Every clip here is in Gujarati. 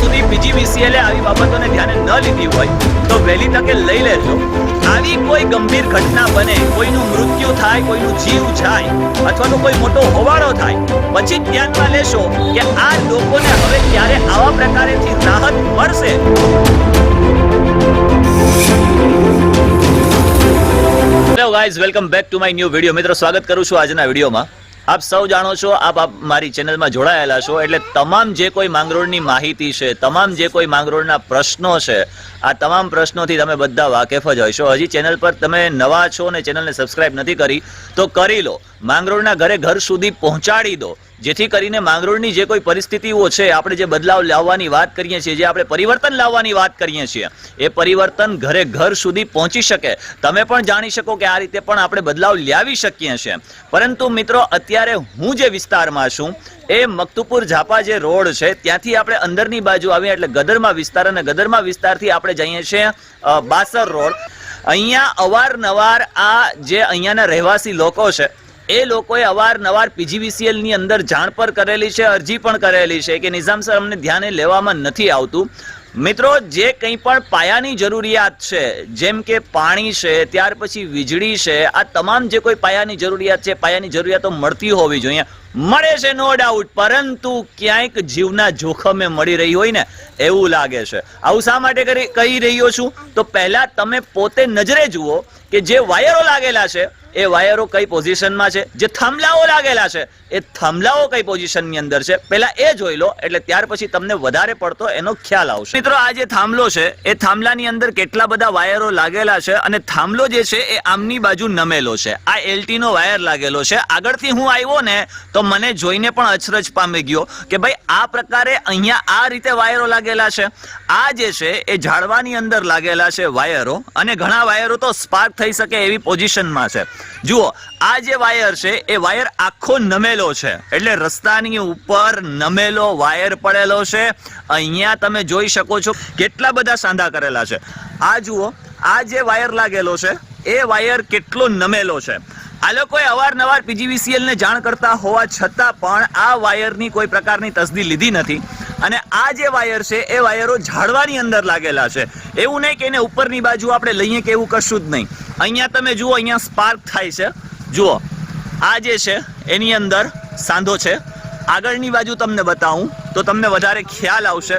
સુધી પીજીવીસીએલ આવી બાબતોને ધ્યાને ન લીધી હોય તો વહેલી તકે લઈ લેજો. આવી કોઈ ગંભીર ઘટના બને, કોઈનું મૃત્યુ થાય, કોઈનું જીવ જાય અથવા તો કોઈ મોટો હોબાળો થાય, પછી જ ધ્યાનમાં લેશો કે આ લોકોને હવે ક્યારે આવા પ્રકારેથી રાહત મળશે. Hello guys, welcome back to my new video. મિત્રો, સ્વાગત કરું છું આજના વિડીયોમાં. આપ સૌ જાણો છો, આપ મારી ચેનલમાં જોડાયેલા છો, એટલે તમામ જે કોઈ માંગરોળની માહિતી છે, તમામ જે કોઈ માંગરોળના પ્રશ્નો છે, આ તમામ પ્રશ્નોથી તમે બધા વાકેફ જ હશો. હજી ચેનલ પર તમે નવા છો અને ચેનલને સબસ્ક્રાઇબ નથી કરી તો કરી લો. માંગરોળના ઘર સુધી પહોંચાડી દો, જેથી કરીને માંગરોળની જે કોઈ પરિસ્થિતિઓ છે, આપણે જે બદલાવ લાવવાની વાત કરીએ છીએ, જે આપણે પરિવર્તન લાવવાની વાત કરીએ છીએ, એ પરિવર્તન ઘર સુધી પહોંચી શકે. તમે પણ જાણી શકો કે આ રીતે પણ આપણે બદલાવ લાવી શકીએ છીએ. પરંતુ મિત્રો, અત્યારે હું જે વિસ્તારમાં છું એ મકતુપુર ઝાપા જે રોડ છે, ત્યાંથી આપણે અંદરની બાજુ આવીએ એટલે ગદરમા વિસ્તાર, અને ગદરમા વિસ્તારથી આપણે જઈએ છીએ બાસર રોડ. અહીંયા અવારનવાર આ જે અહીંયાના રહેવાસી લોકો છે, એ લોકોએ અવારનવાર પીજીવીસીએલ ની અંદર જાણ પર કરેલી છે, અરજી પણ કરેલી છે કે નિઝામ સર, અમને ધ્યાને લેવામાં નથી આવતું. મિત્રો, જે કંઈ પણ પાયાની જરૂરિયાત છે, જેમ કે પાણી છે, ત્યાર પછી વીજળી છે, આ તમામ જે કોઈ પાયાની જરૂરિયાત છે, પાયાની જરૂરિયાતો મળતી હોવી જોઈએ. મળે છે નો ડાઉટ, પરંતુ ક્યાંક જીવના જોખમે મળી રહી હોય ને એવું લાગે છે. આવું શા માટે કહી રહ્યો છું? તો પહેલા તમે પોતે નજરે જુઓ કે જે વાયરો લાગેલા છે એ વાયરો કઈ પોઝિશનમાં છે, જે થાંભલાઓ લાગેલા છે એ થાંભલાઓ કઈ પોઝિશનની અંદર છે, પહેલા એ જોઈ લો, એટલે ત્યાર પછી તમને વધારે પડતો એનો ખ્યાલ આવશે. મિત્રો, આ જે થાંભલો છે એ થાંભલાની અંદર કેટલા બધા વાયરો લાગેલા છે, અને થાંભલો જે છે એ આમની બાજુ નમેલો છે. આ એલટી નો વાયર લાગેલો છે. આગળથી હું આવ્યો ને તો મને જોઈને પણ અચરજ પામી ગયો કે ભાઈ આ પ્રકારે અહીંયા આ રીતે વાયરો લાગેલા છે. આ જે છે એ ઝાડવાની અંદર લાગેલા છે વાયરો, અને ઘણા વાયરો તો સ્પાર્ક થઈ શકે એવી પોઝિશનમાં છે. જુઓ, આ જે વાયર છે એ વાયર આખો નમેલો છે, એટલે રસ્તાની ઉપર નમેલો વાયર પડેલો છે. અહીંયા તમે જોઈ શકો છો કેટલા બધા સાંધા કરેલા છે. આ જુઓ, આ જે વાયર લાગેલો છે એ વાયર કેટલો નમેલો છે. આ લોકોએ અવારનવાર પીજીવીસીએલ ને જાણ કરતા હોવા છતાં પણ આ વાયરની કોઈ પ્રકારની તસદી લીધી નથી. અને આ જે વાયર છે એ વાયરો ઝાડવાની અંદર લાગેલા છે. એવું નહીં કે એને ઉપરની બાજુ આપણે લઈએ કે એવું કશું જ નહીં. અહીંયા તમે જુઓ, અહીંયા સ્પાર્ક થાય છે. જુઓ, આ જે છે એની અંદર સાંધો છે. આગળની બાજુ તમને બતાવું તો તમને વધારે ખ્યાલ આવશે.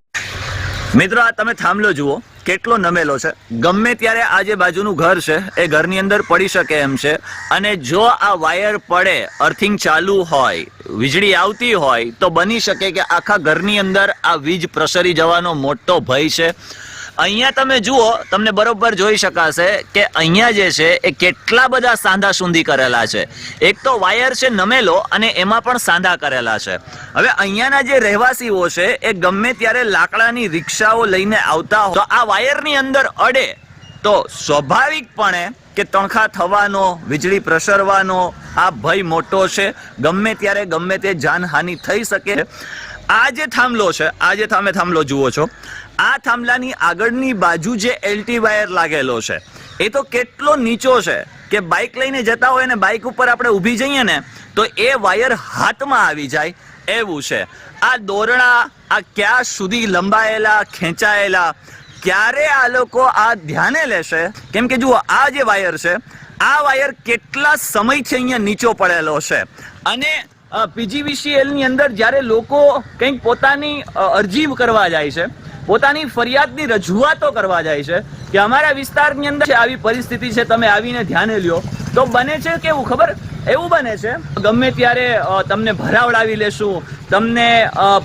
મિત્રો, આ તમે થાંભલો જુઓ કેટલો નમેલો છે. ગમે ત્યારે આ જે બાજુનું ઘર છે એ ઘરની અંદર પડી શકે એમ છે. અને જો આ વાયર પડે, અર્થિંગ ચાલુ હોય, વીજળી આવતી હોય, તો બની શકે કે આખા ઘરની અંદર આ વીજ પ્રસરી જવાનો મોટો ભય છે. અહીંયા તમે જુઓ, તમને બરોબર જોઈ શકાશે કે અહીંયા જે છે એ કેટલા બધા સાંધા સૂંધી કરેલા છે. એક તો વાયર છે નમેલો, અને એમાં પણ સાંધા કરેલા છે. હવે અહીંયાના જે રહેવાસીઓ છે એ ગમે ત્યારે લાકડાની રિક્ષાઓ લઈને આવતા હોય તો આ વાયરની અંદર અડે તો સ્વાભાવિકપણે કે તણખા થવાનો, વીજળી પ્રસરવાનો આ ભય મોટો છે. ગમે ત્યારે ગમે તે જાનહાનિ થઈ શકે. આ જે થાંભલો છે, આ જે તમે થાંભલો જુઓ છો, આ થાંભલાની આગળની બાજુ જે એલટી વાયર લાગેલો છે એ તો કેટલો નીચો છે કે બાઇક લઈને જતા હોય ને બાઇક ઉપર આપણે ઊભી જઈએ ને તો એ વાયર હાથમાં આવી જાય એવું છે. આ દોરડા આ ક્યાં સુધી લંબાયેલા, ખેંચાયેલા, ક્યારે આ લોકો આ ધ્યાને લેશે? કેમ કે જુઓ, આ જે વાયર છે, આ વાયર કેટલા સમયથી અહીંયા નીચો પડેલો છે. અને પીજીવીસીએલ ની અંદર જ્યારે લોકો કંઈક પોતાની અરજી કરવા જાય છે, પોતાની ફરિયાદની રજૂઆતો કરવા જાય છે કે અમારા વિસ્તારની અંદર આવી પરિસ્થિતિ છે, તમે આવીને ધ્યાને લ્યો, તો બને છે કેવું ખબર? એવું બને છે ગમે ત્યારે તમને ભરાવડાવી લેશું, તમને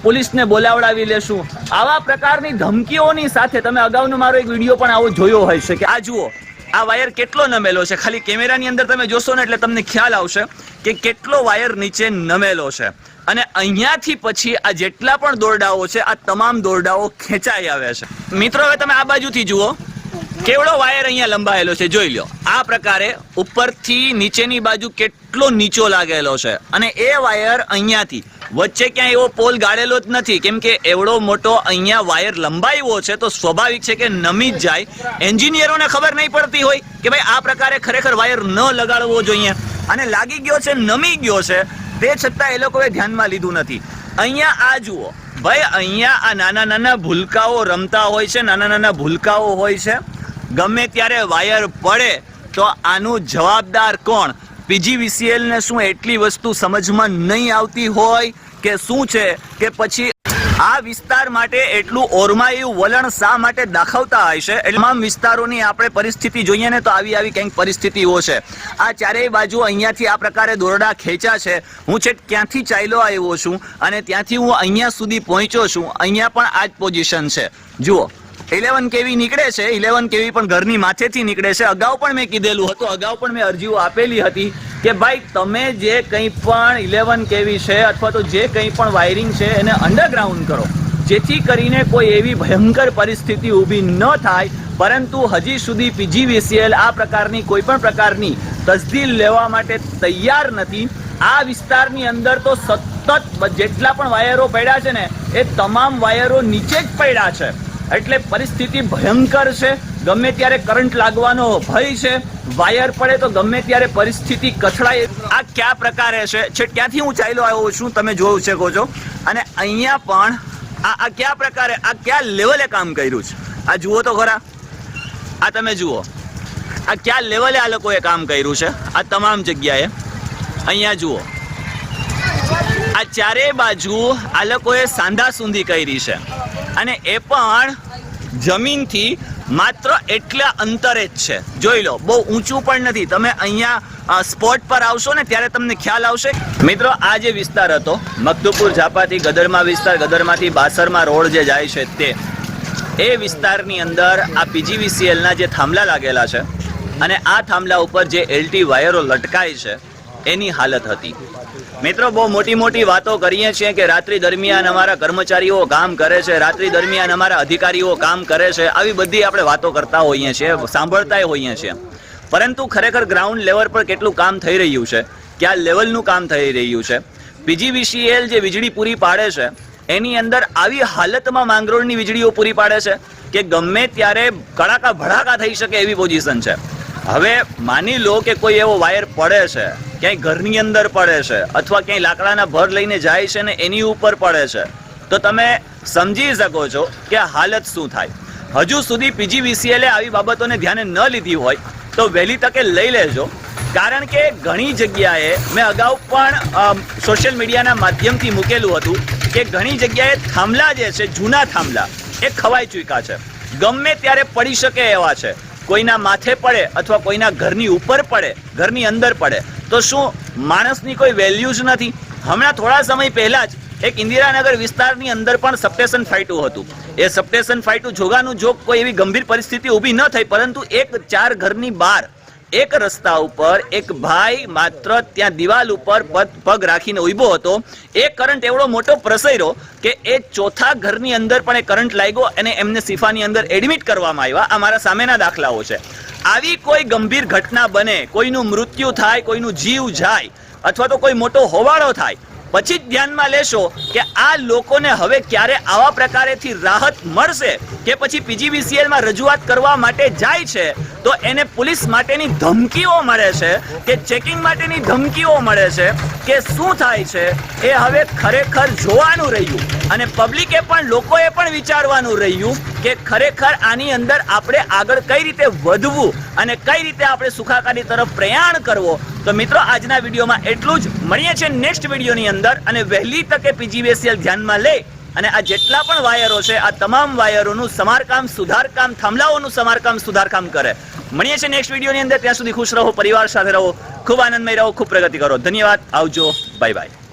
પોલીસને બોલાવડાવી લેશું, આવા પ્રકારની ધમકીઓની સાથે. તમે અગાઉનો મારો એક વિડીયો પણ આવો જોયો હોય છે કે આ જુઓ, આ વાયર કેટલો નમેલો છે. ખાલી કેમેરાની અંદર તમે જોશો ને એટલે તમને ખ્યાલ આવશે કે કેટલો વાયર નીચે નમેલો છે. અને અહીંયાથી પછી આ જેટલા પણ દોરડાઓ છે, આ તમામ દોરડાઓ ખેંચાઈ આવે છે. મિત્રો, હવે તમે આ બાજુથી જુઓ કેવડો વાયર અહીંયા લંબાયેલો છે, જોઈ લો. આ પ્રકારે ઉપરથી નીચેની બાજુ કેટલો નીચો લાગેલો છે. અને એ વાયર અહીંયાથી વચ્ચે ક્યાંય એવો પોલ ગાળેલો જ નથી, કેમ કે એવડો મોટો અહીંયા વાયર લંબાવ્યો છે તો સ્વાભાવિક છે કે નમી જ જાય. એન્જિનિયરોને ખબર નહીં પડતી હોય કે ભાઈ આ પ્રકારે ખરેખર વાયર ન લગાડવો જોઈએ, અને લાગી ગયો છે, નમી ગયો છે, તે છતાં એ લોકોએ ધ્યાનમાં લીધું નથી. અહીંયા આ જુઓ, ભાઈ અહીંયા આ નાના નાના ભૂલકાઓ રમતા હોય છે, નાના નાના ભૂલકાઓ હોય છે, ગમે ત્યારે વાયર પડે તો આનું જવાબદાર કોણ? PGVCL ને શું એટલી વસ્તુ સમજમાં નહીં આવતી હોય કે શું છે કે પછી આ વિસ્તાર માટે એટલું ઓરમાયું વલણ શા માટે દાખવતા હશે? તમામ વિસ્તારોની આપણે પરિસ્થિતિ જોઈએ ને તો આવી કંઈક પરિસ્થિતિઓ છે. આ ચારેય બાજુ અહીંયાથી આ પ્રકારે દોરડા ખેંચ્યા છે. હું છેક ક્યાંથી ચાલ્યો આવ્યો છું અને ત્યાંથી હું અહીંયા સુધી પહોંચ્યો છું. અહીંયા પણ આ જ પોઝિશન છે. જુઓ 11 kV નીકળે છે, 11 kV પણ ઘરની માથેથી નીકળે છે. અગાઉ પણ મેં કીધેલું હતું, અગાઉ પણ મેં અરજીઓ આપેલી હતી કે ભાઈ તમે જે કંઈ પણ 11 kV છે અથવા તો જે કંઈ પણ વાયરિંગ છે એને અંડરગ્રાઉન્ડ કરો, જેથી કરીને કોઈ એવી ભયંકર પરિસ્થિતિ ઊભી ન થાય. પરંતુ હજી સુધી PGVCL આ પ્રકારની કોઈ પણ પ્રકારની તસદીલ લેવા માટે તૈયાર નથી. આ વિસ્તારની અંદર તો સતત જેટલા પણ વાયરો પડ્યા છે ને એ તમામ વાયરો નીચે જ પડ્યા છે. એટલે પરિસ્થિતિ ભયંકર છે. ગમે ત્યારે કરંટ લાગવાનો ભય છે. વાયર પડે તો ગમે ત્યારે પરિસ્થિતિ કથળાય. આ કયા પ્રકારે છે ત્યાંથી હું ચાલ્યો આવ્યો છું, તમે જોઈ શકો છો. અને અહીંયા પણ આ કયા પ્રકારે, આ કયા લેવલે કામ કર્યું છે આ જુઓ તો ખરા. આ તમે જુઓ આ કયા લેવલે આ લોકોએ કામ કર્યું છે. આ તમામ જગ્યાએ અહીંયા જુઓ, આ ચારે બાજુ આ લોકોએ સાંધા સૂંધી કરી છે અને એ પણ જમીનથી માત્ર એટલા અંતરે જ છે. જોઈ લો, બહુ ઊંચું પણ નથી. તમે અહીંયા સ્પોટ પર આવશો ને ત્યારે તમને ખ્યાલ આવશે. મિત્રો આ જે વિસ્તાર હતો મકદુપુર ઝાપાથી ગદરમા વિસ્તાર, ગદરમાંથી બાસરમાં રોડ જે જાય છે તે, એ વિસ્તારની અંદર આ PGVCLના જે થાંભલા લાગેલા છે અને આ થાંભલા ઉપર જે LT વાયરો લટકાય છે એની હાલત હતી. મિત્રો બહુ મોટી વાતો કરીએ છીએ કે રાત્રિ દરમિયાન અમારા કર્મચારીઓ કામ કરે છે, રાત્રિ દરમિયાન અમારા અધિકારીઓ કામ કરે છે, આવી બધી આપણે વાતો કરતા હોઈએ છીએ, સાંભળતા હોઈએ છીએ. પરંતુ ખરેખર ગ્રાઉન્ડ લેવલ પર કેટલું કામ થઈ રહ્યું છે, કયા લેવલનું કામ થઈ રહ્યું છે? PGVCL જે વીજળી પૂરી પાડે છે એની અંદર આવી હાલતમાં માંગરોળની વીજળીઓ પૂરી પાડે છે કે ગમે ત્યારે કડાકા ભડાકા થઈ શકે એવી પોઝિશન છે. હવે માની લો કે કોઈ એવો વાયર પડે છે, ક્યાંય ઘરની અંદર પડે છે અથવા ક્યાંય લાકડાના ભર લઈને જાય છે ને એની ઉપર પડે છે, તો તમે સમજી શકો છો કે હાલત શું થાય. હજુ સુધી PGVCL આવી બાબતોને ધ્યાને ન લીધી હોય તો વહેલી તકે લઈ લેજો. કારણ કે ઘણી જગ્યાએ મેં અગાઉ પણ સોશિયલ મીડિયાના માધ્યમથી મૂકેલું હતું કે ઘણી જગ્યાએ થાંભલા જે છે, જૂના થાંભલા, એ ખવાઈ ચૂક્યા છે, ગમે ત્યારે પડી શકે એવા છે. કોઈના માથે પડે અથવા કોઈના ઘરની ઉપર પડે, ઘરની અંદર પડે તો શું માણસની કોઈ વેલ્યુ જ નથી? હમણાં થોડા સમય પહેલા જ એક ઇન્દિરાનગર વિસ્તારની અંદર પણ સબસ્ટેશન ફાટ્યું હતું. એ સબસ્ટેશન ફાટ્યું જોગાનું જોગ, કોઈ એવી ગંભીર પરિસ્થિતિ ઊભી ન થઈ, પરંતુ એક 4 ઘરની બહાર એક રસ્તા ઉપર એક ભાઈ માત્ર ત્યાં દિવાલ ઉપર પગ રાખીને ઊભો હતો. એ કરંટ એવડો મોટો પ્રસર્યો કે એ 4થા ઘરની અંદર પણ એ કરંટ લાગ્યો અને એમને સિફાની અંદર એડમિટ કરવામાં આવ્યા. આ મારા સામેના દાખલાઓ છે. આવી કોઈ ગંભીર ઘટના બને, કોઈનું મૃત્યુ થાય, કોઈનું જીવ જાય અથવા તો કોઈ મોટો હોબાળો થાય, પછી જ ધ્યાનમાં લેશો કે આ લોકોને હવે ક્યારે આવા પ્રકારેથી રાહત મળશે કે પછી PGVCLમાં રજૂઆત કરવા માટે જાય છે તો એને પોલીસ માટેની ધમકીઓ મળે છે કે ચેકિંગ માટેની ધમકીઓ મળે છે કે શું થાય છે એ હવે ખરેખર જોવાનું રહ્યું. અને પબ્લિકે પણ, લોકોએ પણ વિચારવાનું રહ્યું કે ખરેખર આની અંદર આપણે આગળ કઈ રીતે વધવું અને કઈ રીતે આપણે સુખાકારી તરફ પ્રયાણ કરવો. તો મિત્રો આજના વિડીયોમાં એટલું જ. મળીએ છીએ નેક્સ્ટ વિડીયોની અંદર અને વહેલી તકે PGVCL ધ્યાનમાં લે અને આ જેટલા પણ વાયરો છે આ તમામ વાયરોનું સમારકામ, સુધારકામ, થાંભલાઓનું સમારકામ, સુધારકામ કરે. મળીએ છીએ નેક્સ્ટ વિડીયોની અંદર. ત્યાં સુધી ખુશ રહો, પરિવાર સાથે રહો, ખૂબ આનંદમય રહો, ખૂબ પ્રગતિ કરો. ધન્યવાદ. આવજો. Bye bye.